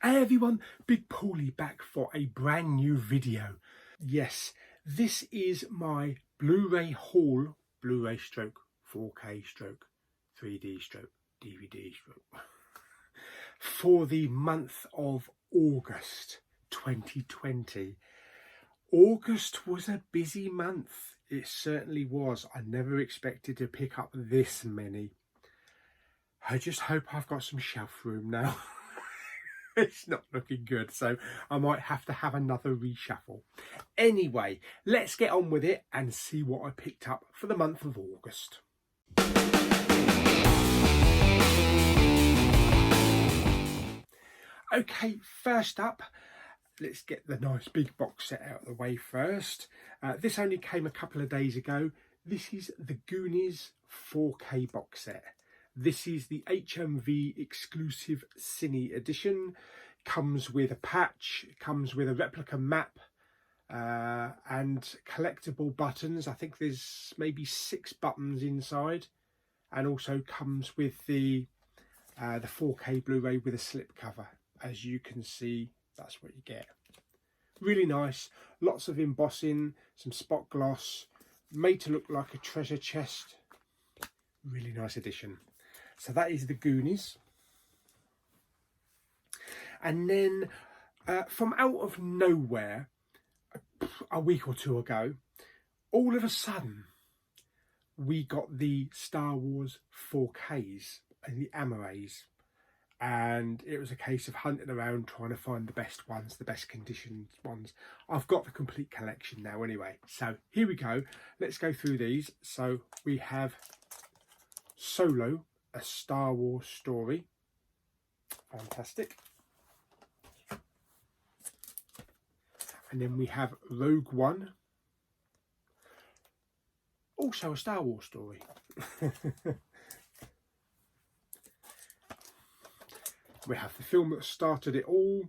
Hey everyone, Big Pauly back for a brand new video. Yes, this is my Blu-ray haul, Blu-ray stroke, 4K stroke, 3D stroke, DVD stroke, for the month of August 2020. August was a busy month. It certainly was. I never expected to pick up this many. I just hope I've got some shelf room now. It's not looking good, so I might have to have another reshuffle. Anyway, let's get on with it and see what I picked up for the month of August. Okay, first up, let's get the nice big box set out of the way first. This only came a couple of days ago. This is the Goonies 4K box set. This is the HMV exclusive Cine edition. Comes with a patch, comes with a replica map and collectible buttons. I think there's maybe 6 buttons inside, and also comes with the 4K Blu-ray with a slip cover. As you can see, that's what you get. Really nice, lots of embossing, some spot gloss, made to look like a treasure chest. Really nice edition. So that is the Goonies. And then from out of nowhere, a week or two ago, all of a sudden, we got the Star Wars 4Ks and the Amarays. And it was a case of hunting around trying to find the best ones, the best conditioned ones. I've got the complete collection now anyway. So here we go. Let's go through these. So we have Solo, a Star Wars story. Fantastic. And then we have Rogue One, also a Star Wars story. We have the film that started it all,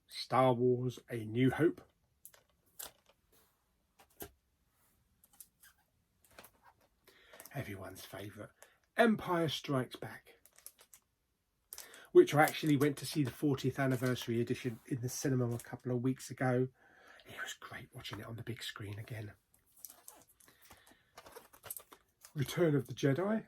Star Wars A New Hope. Everyone's favourite, Empire Strikes Back, which I actually went to see the 40th anniversary edition in the cinema a couple of weeks ago. It was great watching it on the big screen again. Return of the Jedi.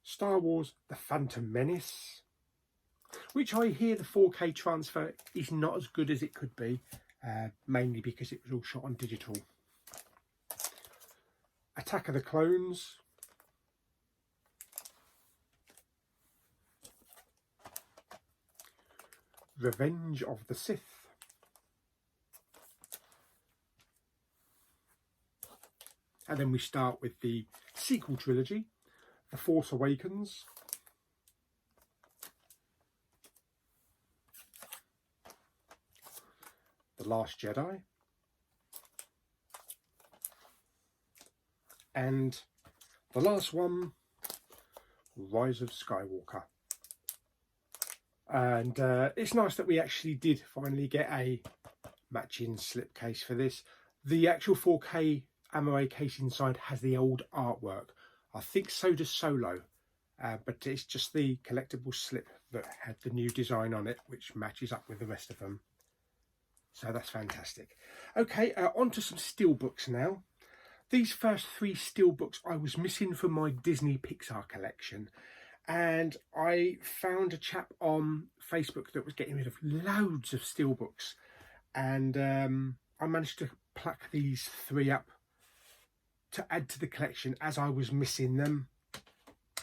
Star Wars The Phantom Menace, which I hear the 4K transfer is not as good as it could be, mainly because it was all shot on digital. Attack of the Clones. Revenge of the Sith. And then we start with the sequel trilogy, The Force Awakens. The Last Jedi. And the last one, Rise of Skywalker. And it's nice that we actually did finally get a matching slipcase for this. The actual 4K Amaray case inside has the old artwork. I think so does Solo, but it's just the collectible slip that had the new design on it, which matches up with the rest of them. So that's fantastic. Okay, on to some steelbooks now. These first 3 steelbooks I was missing from my Disney Pixar collection. And I found a chap on Facebook that was getting rid of loads of steelbooks. And I managed to pluck these 3 up to add to the collection as I was missing them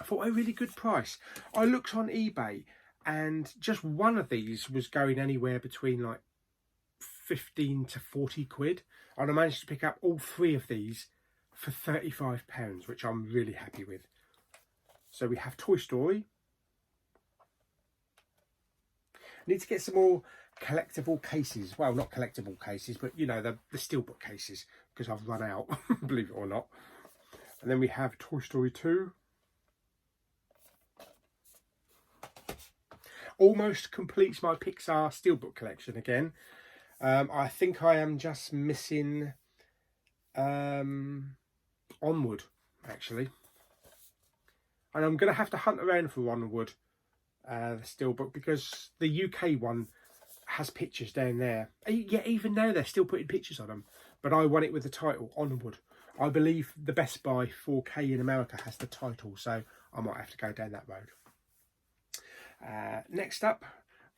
for a really good price. I looked on eBay and just one of these was going anywhere between like 15 to 40 quid. And I managed to pick up all 3 of these for £35, which I'm really happy with. So we have Toy Story. I need to get some more collectible cases. Well, not collectible cases, but you know, the steelbook cases, because I've run out, believe it or not. And then we have Toy Story 2. Almost completes my Pixar steelbook collection again. I think I am just missing Onward, actually. And I'm going to have to hunt around for Onward, the steelbook, because the UK one has pictures down there. Yeah, even now they're still putting pictures on them. But I want it with the title, Onward. I believe the Best Buy 4K in America has the title, so I might have to go down that road. Next up,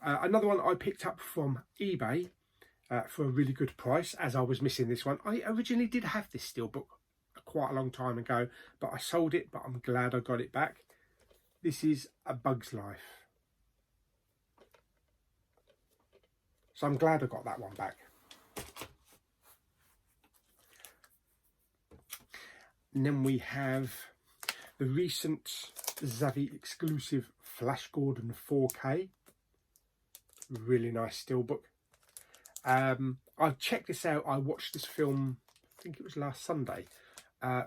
another one I picked up from eBay for a really good price, as I was missing this one. I originally did have this steelbook quite a long time ago, but I sold it, but I'm glad I got it back. This is A Bug's Life. So I'm glad I got that one back. And then we have the recent Zavvi exclusive Flash Gordon 4K. Really nice steelbook. I've checked this out. I watched this film, I think it was last Sunday.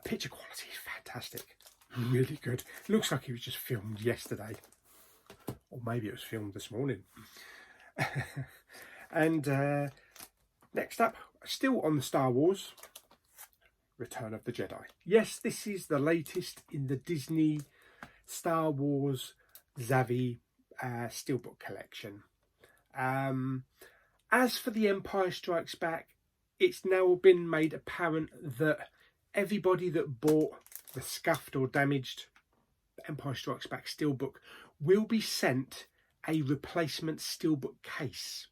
Picture quality is fantastic. Really good. Looks like it was just filmed yesterday. Or maybe it was filmed this morning. And next up, still on the Star Wars, Return of the Jedi. Yes, this is the latest in the Disney Star Wars Zavvi steelbook collection. As for The Empire Strikes Back, it's now been made apparent that everybody that bought the scuffed or damaged Empire Strikes Back steelbook will be sent a replacement steelbook case,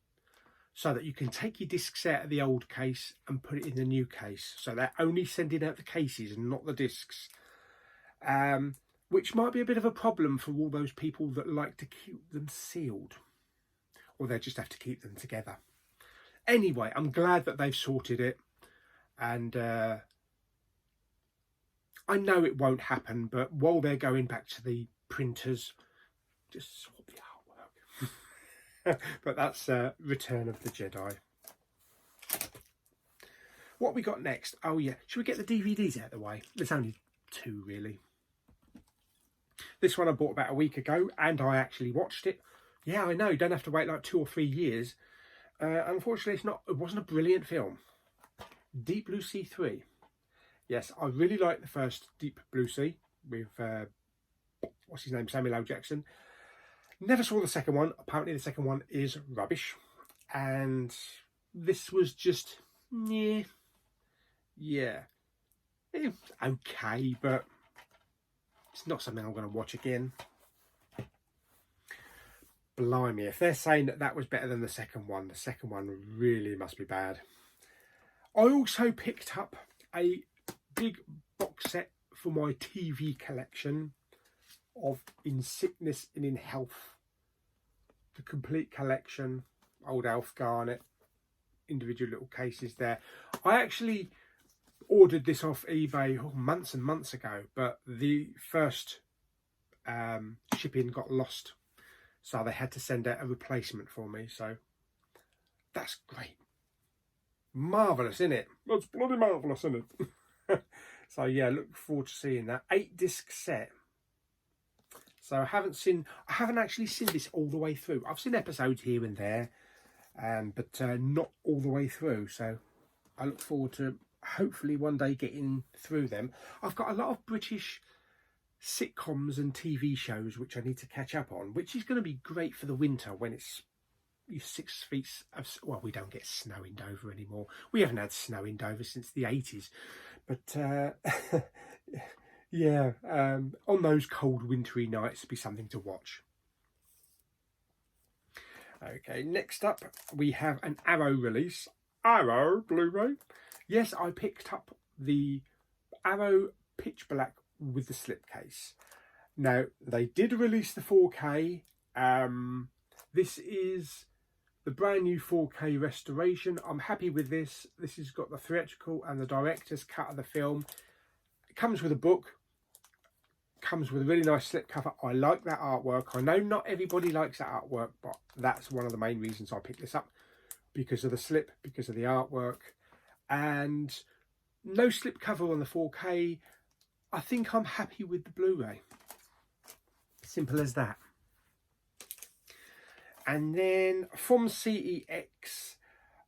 so that you can take your discs out of the old case and put it in the new case. So they're only sending out the cases and not the discs, which might be a bit of a problem for all those people that like to keep them sealed, or they just have to keep them together. Anyway, I'm glad that they've sorted it, and I know it won't happen, but while they're going back to the printers, just swap the artwork. But that's Return of the Jedi. What we got next? Oh yeah, should we get the DVDs out of the way? There's only two really. This one I bought about a week ago, and I actually watched it. Yeah, I know, you don't have to wait like 2 or 3 years. Unfortunately, it wasn't a brilliant film. Deep Blue Sea 3. Yes, I really liked the first Deep Blue Sea with, what's his name, Samuel L. Jackson. Never saw the second one. Apparently the second one is rubbish. And this was just, yeah. It's okay, but it's not something I'm going to watch again. Blimey, if they're saying that that was better than the second one really must be bad. I also picked up a big box set for my TV collection of In Sickness and in Health. The complete collection, old Alf Garnett, individual little cases there. I actually ordered this off eBay months and months ago, but the first shipping got lost, so they had to send out a replacement for me. So that's great. Marvellous, isn't it? That's bloody marvellous, isn't it? So yeah, look forward to seeing that 8-disc set. So I haven't actually seen this all the way through. I've seen episodes here and there, but not all the way through. So I look forward to hopefully one day getting through them. I've got a lot of British sitcoms and TV shows which I need to catch up on, which is going to be great for the winter when it's 6 feet of, well, we don't get snow in Dover anymore. We haven't had snow in Dover since the 80s, but yeah, on those cold wintry nights it'd be something to watch. Okay, next up we have an Arrow release. Arrow Blu-ray. Yes, I picked up the Arrow Pitch Black with the slipcase. Now, they did release the 4K. This is the brand new 4K restoration. I'm happy with this. This has got the theatrical and the director's cut of the film. It comes with a book. Comes with a really nice slipcover. I like that artwork. I know not everybody likes that artwork, but that's one of the main reasons I picked this up. Because of the slip, because of the artwork. And no slipcover on the 4K. I think I'm happy with the Blu-ray. Simple as that. And then from CEX,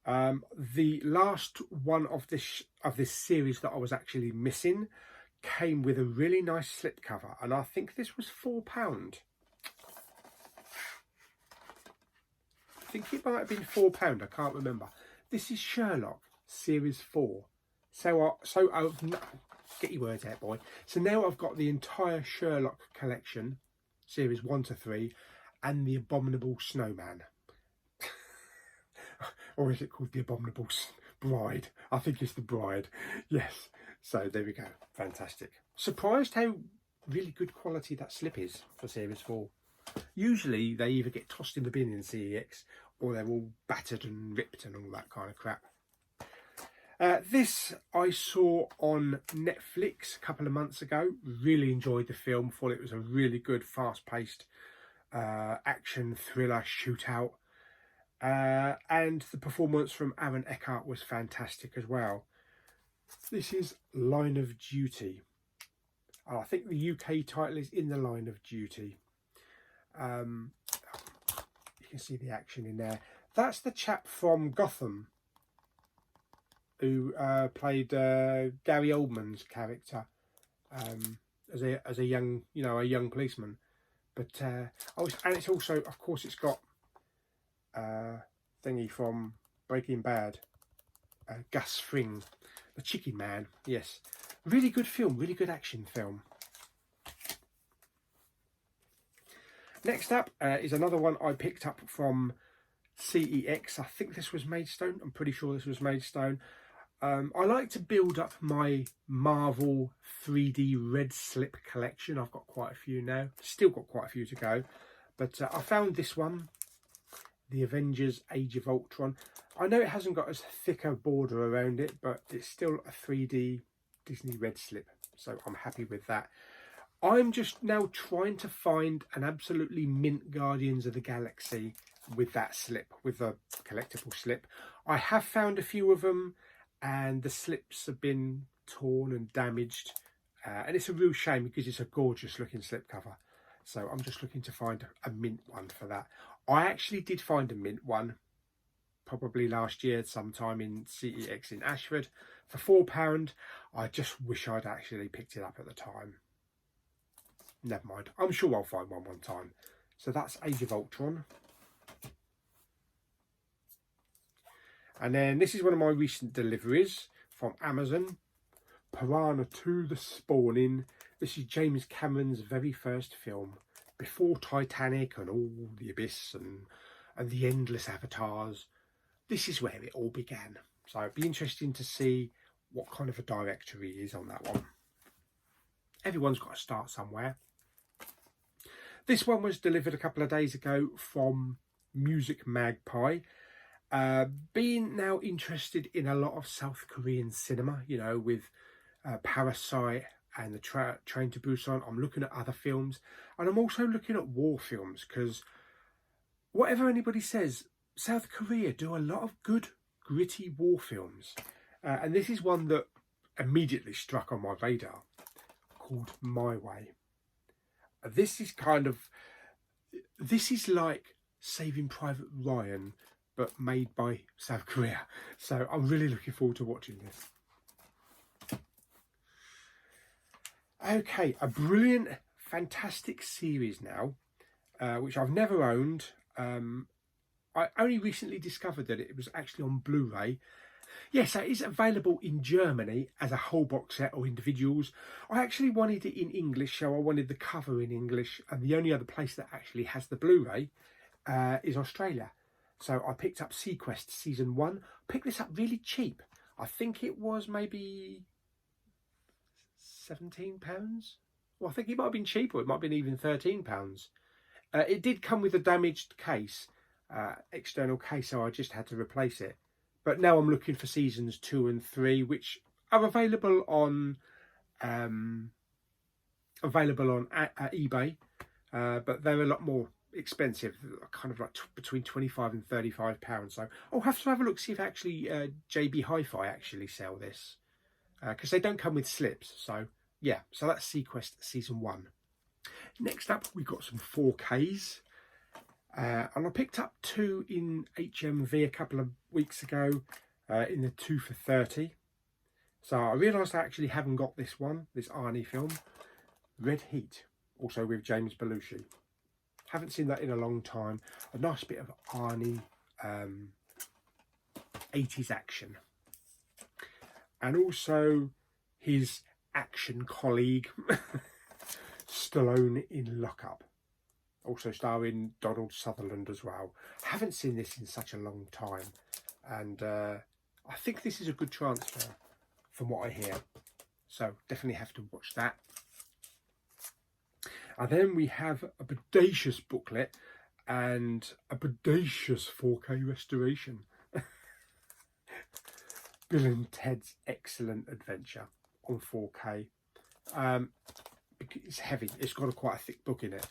the last one of this series that I was actually missing came with a really nice slipcover, and I think this was £4. I think it might have been £4, I can't remember. This is Sherlock, Series 4. So get your words out, boy. So now I've got the entire Sherlock collection, Series 1 to 3, and the Abominable Snowman. Or is it called the Abominable Bride? I think it's the Bride. Yes. So there we go. Fantastic. Surprised how really good quality that slip is for Series 4. Usually they either get tossed in the bin in CEX or they're all battered and ripped and all that kind of crap. This I saw on Netflix a couple of months ago. Really enjoyed the film. Thought it was a really good, fast-paced action thriller shootout. And the performance from Aaron Eckhart was fantastic as well. This is Line of Duty. I think the UK title is In the Line of Duty. You can see the action in there. That's the chap from Gotham who played Gary Oldman's character as a young, a young policeman. But and it's also, of course, it's got thingy from Breaking Bad, Gus Fring, the Chicken Man. Yes, really good film, really good action film. Next up is another one I picked up from CEX. I think this was Maidstone. I'm pretty sure this was Maidstone. I like to build up my Marvel 3D red slip collection. I've got quite a few now. Still got quite a few to go. But I found this one, the Avengers Age of Ultron. I know it hasn't got as thick a border around it, but it's still a 3D Disney red slip. So I'm happy with that. I'm just now trying to find an absolutely mint Guardians of the Galaxy with that slip, with the collectible slip. I have found a few of them, and the slips have been torn and damaged. And it's a real shame because it's a gorgeous looking slipcover. So I'm just looking to find a mint one for that. I actually did find a mint one, probably last year sometime in CEX in Ashford, for £4. I just wish I'd actually picked it up at the time. Never mind. I'm sure I'll find one time. So that's Age of Ultron. And then this is one of my recent deliveries from Amazon. Piranha 2, The Spawning. This is James Cameron's very first film. Before Titanic and all the abyss and the endless avatars. This is where it all began. So it'd be interesting to see what kind of a director he is on that one. Everyone's got to start somewhere. This one was delivered a couple of days ago from Music Magpie. Being now interested in a lot of South Korean cinema, with Parasite and the Train to Busan. I'm looking at other films, and I'm also looking at war films, because whatever anybody says, South Korea do a lot of good, gritty war films. And this is one that immediately struck on my radar, called My Way. This is like Saving Private Ryan, but made by South Korea. So I'm really looking forward to watching this. Okay, a brilliant, fantastic series now, which I've never owned. I only recently discovered that it was actually on Blu-ray. Yes, it is available in Germany as a whole box set or individuals. I actually wanted it in English, so I wanted the cover in English, and the only other place that actually has the Blu-ray is Australia. So I picked up Seaquest Season 1. Picked this up really cheap. I think it was maybe £17. Well, I think it might have been cheaper. It might have been even £13. It did come with a damaged case, external case, so I just had to replace it. But now I'm looking for seasons 2 and 3, which are available on eBay, but they're a lot more expensive, kind of like between £25 and £35. So I'll have to have a look, see if actually JB Hi-Fi actually sell this, because they don't come with slips. So yeah, so that's Seaquest Season 1. Next up, we got some 4Ks. And I picked up 2 in HMV a couple of weeks ago in the 2 for 30. So I realised I actually haven't got this one, this Arnie film, Red Heat, also with James Belushi. Haven't seen that in a long time. A nice bit of Arnie 80s action. And also his action colleague, Stallone in Lockup. Also starring Donald Sutherland as well. Haven't seen this in such a long time. And I think this is a good transfer from what I hear. So definitely have to watch that. And then we have a bodacious booklet and a bodacious 4K restoration. Bill and Ted's Excellent Adventure on 4K. It's heavy. It's got quite a thick book in it.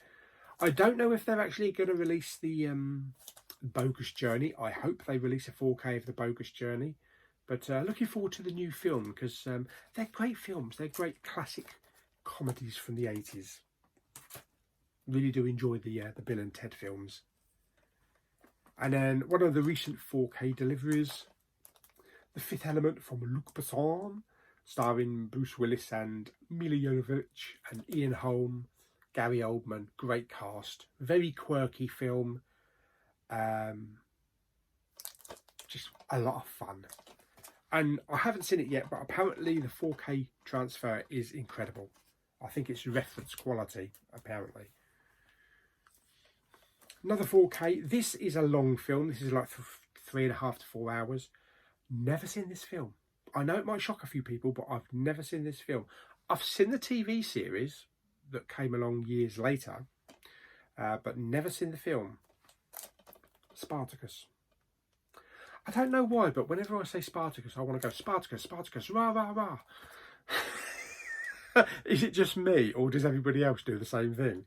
I don't know if they're actually going to release the Bogus Journey. I hope they release a 4K of the Bogus Journey. But looking forward to the new film, because they're great films. They're great classic comedies from the 80s. Really do enjoy the Bill and Ted films. And then one of the recent 4K deliveries, The Fifth Element from Luc Besson, starring Bruce Willis and Mila Jovovich and Ian Holm, Gary Oldman. Great cast. Very quirky film. Just a lot of fun. And I haven't seen it yet, but apparently the 4K transfer is incredible. I think it's reference quality, apparently. Another 4K. This is a long film. This is like 3.5 to 4 hours. Never seen this film. I know it might shock a few people, but I've never seen this film. I've seen the TV series that came along years later, but never seen the film. Spartacus. I don't know why, but whenever I say Spartacus, I want to go Spartacus, Spartacus, rah, rah, rah. Is it just me, or does everybody else do the same thing?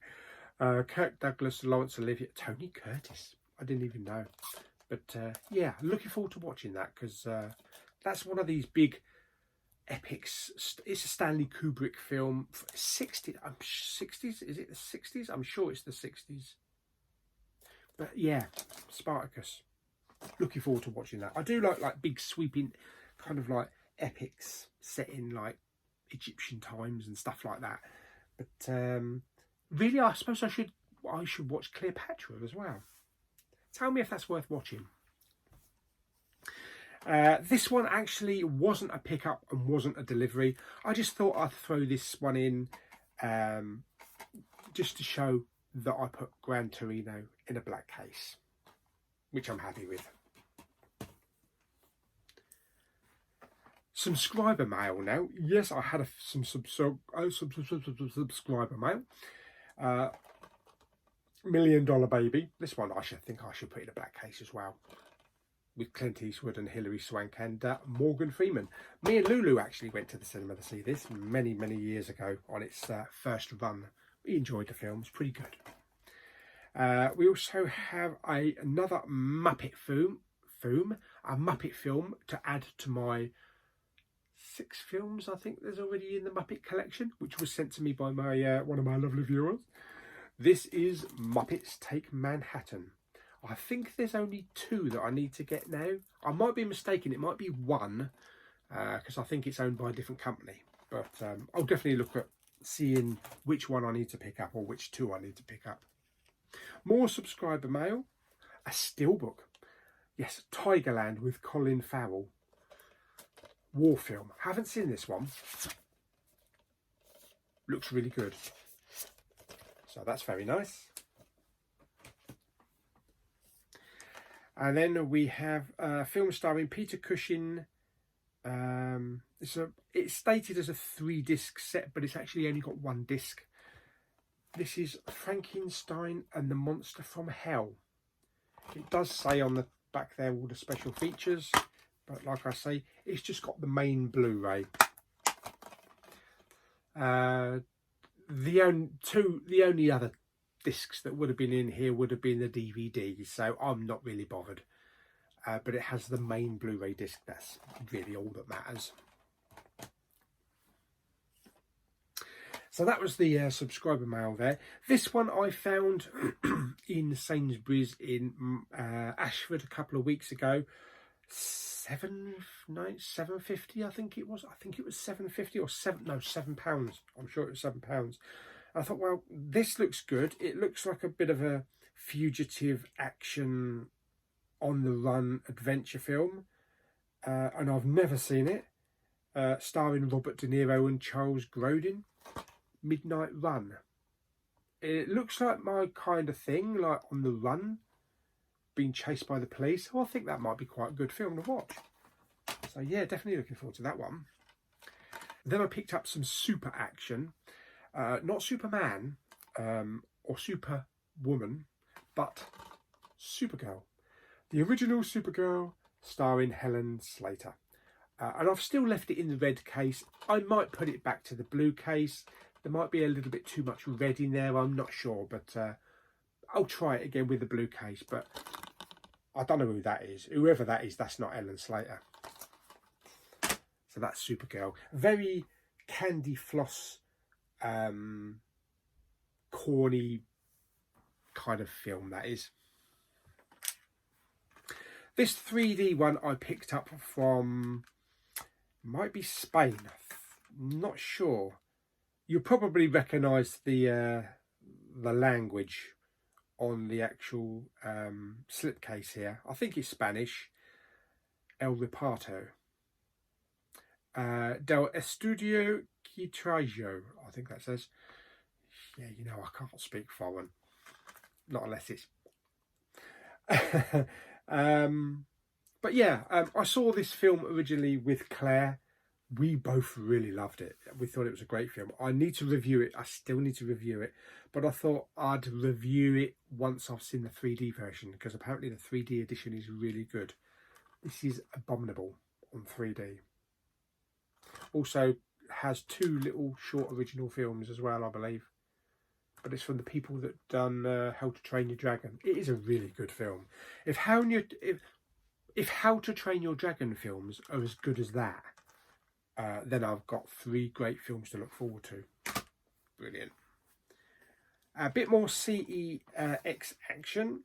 Kirk Douglas, Laurence Olivier, Tony Curtis. I didn't even know. But yeah, looking forward to watching that, because that's one of these big epics. It's a Stanley Kubrick film. 60s? Is it the 60s? I'm sure it's the 60s. But yeah, Spartacus. Looking forward to watching that. I do like big sweeping kind of like epics set in like Egyptian times and stuff like that. But really, I suppose I should watch Cleopatra as well. Tell me if that's worth watching. This one actually wasn't a pickup and wasn't a delivery. I just thought I'd throw this one in just to show that I put Gran Torino in a black case, which I'm happy with. Subscriber mail now. Yes, I had some subscriber mail. $1 Million Baby. This one I think I should put in a black case as well, with Clint Eastwood and Hilary Swank and Morgan Freeman. Me and Lulu actually went to the cinema to see this many years ago on its first run. We enjoyed the film. It's pretty good. We also have another Muppet film to add to my 6 films I think there's already in the Muppet collection, which was sent to me by my one of my lovely viewers. This is Muppets Take Manhattan. I think there's only 2 that I need to get now. I might be mistaken, it might be 1, because I think it's owned by a different company. But I'll definitely look at seeing which one I need to pick up, or which 2 I need to pick up. More subscriber mail. A steelbook. Yes, Tigerland with Colin Farrell. War film. Haven't seen this one. Looks really good. So that's very nice. And then we have a film starring Peter Cushing. It's stated as a 3-disc set, but it's actually only got 1 disc. This is Frankenstein and the Monster from Hell. It does say on the back there all the special features, but like I say, it's just got the main Blu-ray. The only other discs that would have been in here would have been the DVD, so I'm not really bothered. But it has the main Blu-ray disc. That's really all that matters. So that was the subscriber mail there. This one I found in Sainsbury's in Ashford a couple of weeks ago. 750, I think it was. I think it was 750 or £7. I'm sure it was £7. I thought, well, this looks good. It looks like a bit of a fugitive action on the run adventure film, and I've never seen it. Starring Robert De Niro and Charles Grodin. Midnight Run. It looks like my kind of thing, like on the run, being chased by the police. So I think that might be quite a good film to watch. So yeah, definitely looking forward to that one. Then I picked up some super action. Not Superman or Superwoman, but Supergirl. The original Supergirl starring Helen Slater. And I've still left it in the red case. I might put it back to the blue case. There might be a little bit too much red in there, I'm not sure. But I'll try it again with the blue case. But I don't know who that is. Whoever that is, that's not Helen Slater. So that's Supergirl. Very candy floss, corny kind of film, that is. This 3D one I picked up from, might be Spain, I'm not sure. You'll probably recognise the language on the actual slipcase here. I think it's Spanish. El Reparto. Del Estudio que Trajo, I think that says. Yeah, you know, I can't speak foreign. Not unless it's... but yeah, I saw this film originally with Claire. We both really loved it. We thought it was a great film. I need to review it. I still need to review it. But I thought I'd review it once I've seen the 3D version, because apparently the 3D edition is really good. This is Abominable on 3D. Also has 2 little short original films as well, I believe. But it's from the people that done How to Train Your Dragon. It is a really good film. If How to Train Your Dragon films are as good as that, then I've got 3 great films to look forward to. Brilliant. A bit more CEX action.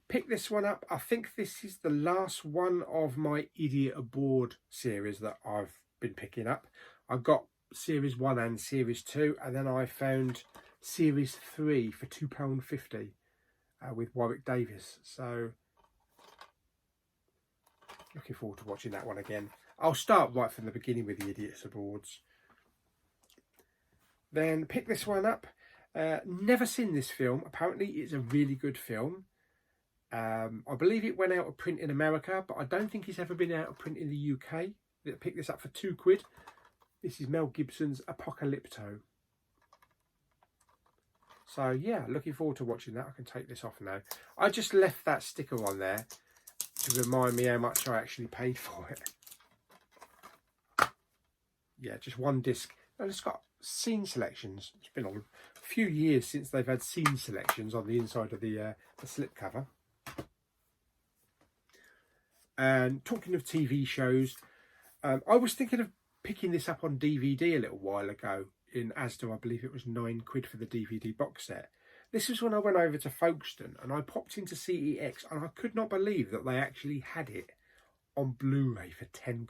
Pick this one up. I think this is the last one of my Idiot Aboard series that I've been picking up. I got series 1 and series 2, and then I found series 3 for £2.50 with Warwick Davis. So looking forward to watching that one again. I'll start right from the beginning with the Idiots Aboards. Then pick this one up. Never seen this film. Apparently it's a really good film. I believe it went out of print in America, but I don't think it's ever been out of print in the UK. Pick this up for £2. This is Mel Gibson's Apocalypto. So yeah, looking forward to watching that. I can take this off now. I just left that sticker on there to remind me how much I actually paid for it. Yeah, just 1 disc. And it's got scene selections. It's been on a few years since they've had scene selections on the inside of the slipcover. And talking of TV shows, I was thinking of picking this up on DVD a little while ago in Asda. I believe it was £9 for the DVD box set. This was when I went over to Folkestone and I popped into CEX, and I could not believe that they actually had it on Blu-ray for £10.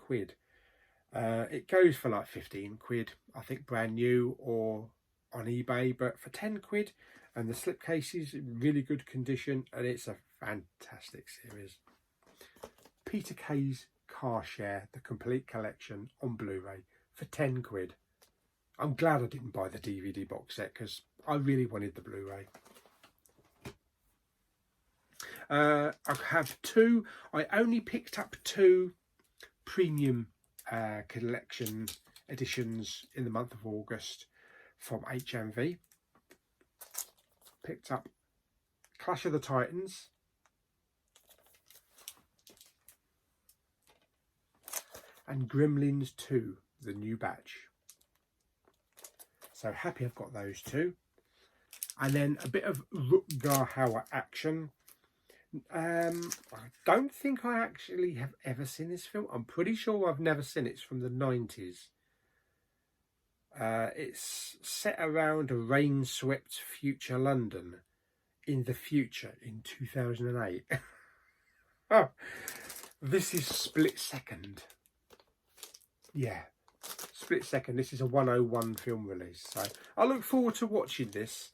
It goes for like £15, I think, brand new or on eBay, but for £10, and the slipcase is in really good condition, and it's a fantastic series. Peter Kay's Car Share, the complete collection on Blu-ray for £10. I'm glad I didn't buy the DVD box set because I really wanted the Blu-ray. I have 2. I only picked up 2 premium collection editions in the month of August from HMV. Picked up Clash of the Titans and Gremlins 2, the new batch. So happy I've got those 2. And then a bit of Rutger Hauer action. I don't think I actually have ever seen this film. I'm pretty sure I've never seen it. It's from the 90s. It's set around a rain-swept future London in the future in 2008. Oh, This is Split Second. Yeah, Split Second. This is a 101 film release. So I look forward to watching this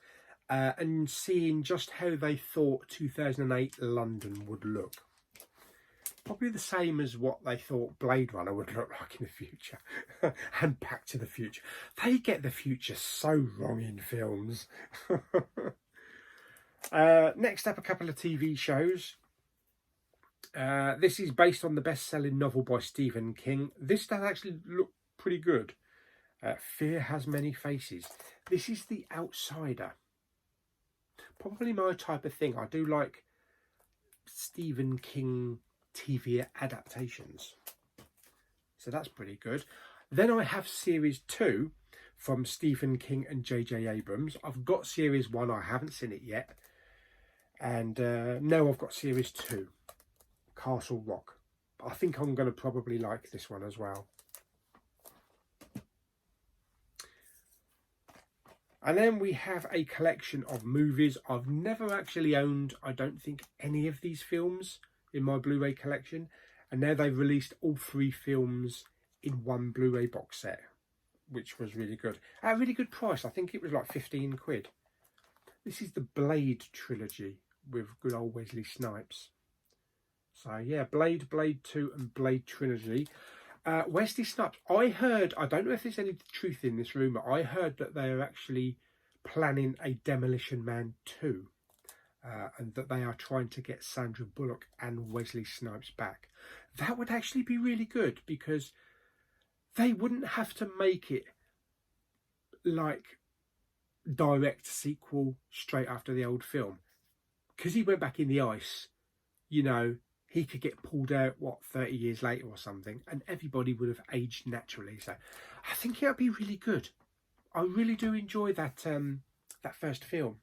and seeing just how they thought 2008 London would look. Probably the same as what they thought Blade Runner would look like in the future. And Back to the Future. They get the future so wrong in films. Next up, a couple of TV shows. This is based on the best-selling novel by Stephen King. This does actually look pretty good. Fear Has Many Faces. This is The Outsider. Probably my type of thing. I do like Stephen King TV adaptations. So that's pretty good. Then I have Series 2 from Stephen King and J.J. Abrams. I've got Series 1. I haven't seen it yet. And now I've got Series 2. Castle Rock. I think I'm going to probably like this one as well. And then we have a collection of movies. I've never actually owned, I don't think, any of these films in my Blu-ray collection. And now they've released all 3 films in one Blu-ray box set, which was really good. At a really good price. I think it was like 15 quid. This is the Blade trilogy with good old Wesley Snipes. So yeah, Blade 2 and Blade trilogy. Wesley Snipes, I heard, I don't know if there's any truth in this rumour, I heard that they are actually planning a Demolition Man 2. And that they are trying to get Sandra Bullock and Wesley Snipes back. That would actually be really good, because they wouldn't have to make it like direct sequel straight after the old film. Because he went back in the ice, you know, he could get pulled out, 30 years later or something, and everybody would have aged naturally. So I think it would be really good. I really do enjoy that that first film.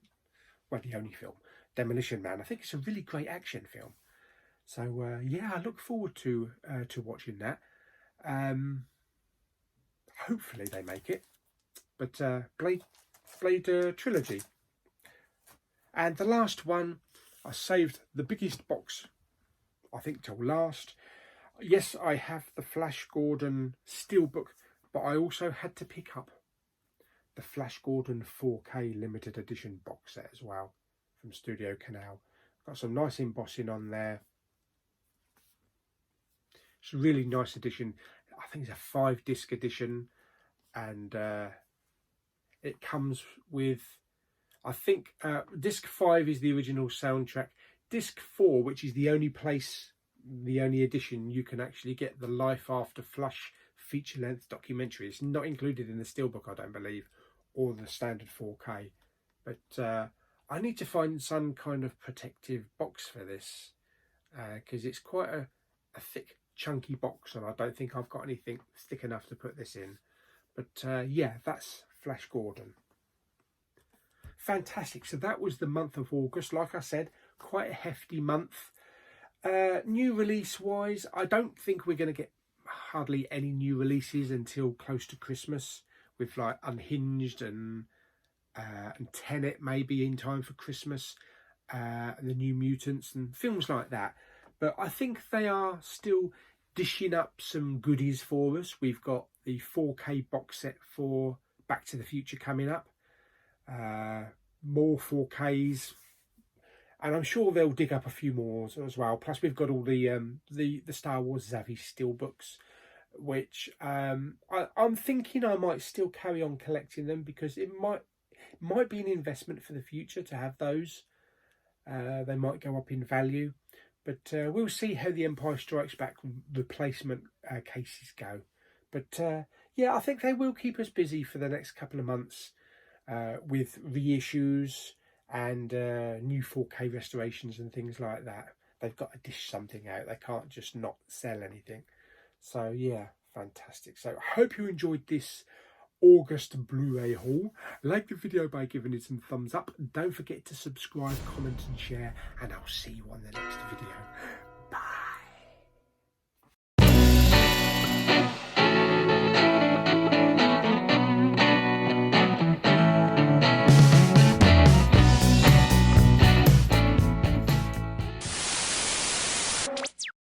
Well, the only film, Demolition Man. I think it's a really great action film. So yeah, I look forward to watching that. Hopefully they make it. But Blade trilogy. And the last one, I saved the biggest box, I think, till last. Yes, I have the Flash Gordon Steelbook, but I also had to pick up the Flash Gordon 4K limited edition box set as well from Studio Canal. Got some nice embossing on there. It's a really nice edition. I think it's a 5-disc edition, and it comes with, I think, disc 5 is the original soundtrack. Disc 4, which is the only edition you can actually get the Life After Flash feature-length documentary. It's not included in the Steelbook, I don't believe, or the standard 4K. But I need to find some kind of protective box for this, because it's quite a thick, chunky box, and I don't think I've got anything thick enough to put this in. But yeah, that's Flash Gordon. Fantastic. So that was the month of August. Like I said, quite a hefty month. New release wise, I don't think we're going to get hardly any new releases until close to Christmas, with like Unhinged and Tenet maybe in time for Christmas, and the New Mutants and films like that. But I think they are still dishing up some goodies for us. We've got the 4K box set for Back to the Future coming up. More 4Ks, and I'm sure they'll dig up a few more as well. Plus, we've got all the Star Wars Zavi steelbooks, which I'm thinking I might still carry on collecting them, because it might be an investment for the future to have those. They might go up in value, but we'll see how the Empire Strikes Back replacement cases go. But yeah, I think they will keep us busy for the next couple of months. With reissues and new 4K restorations and things like that. They've got to dish something out. They can't just not sell anything. So yeah, fantastic. So I hope you enjoyed this August Blu-ray haul. Like the video by giving it some thumbs up. Don't forget to subscribe, comment and share, and I'll see you on the next video.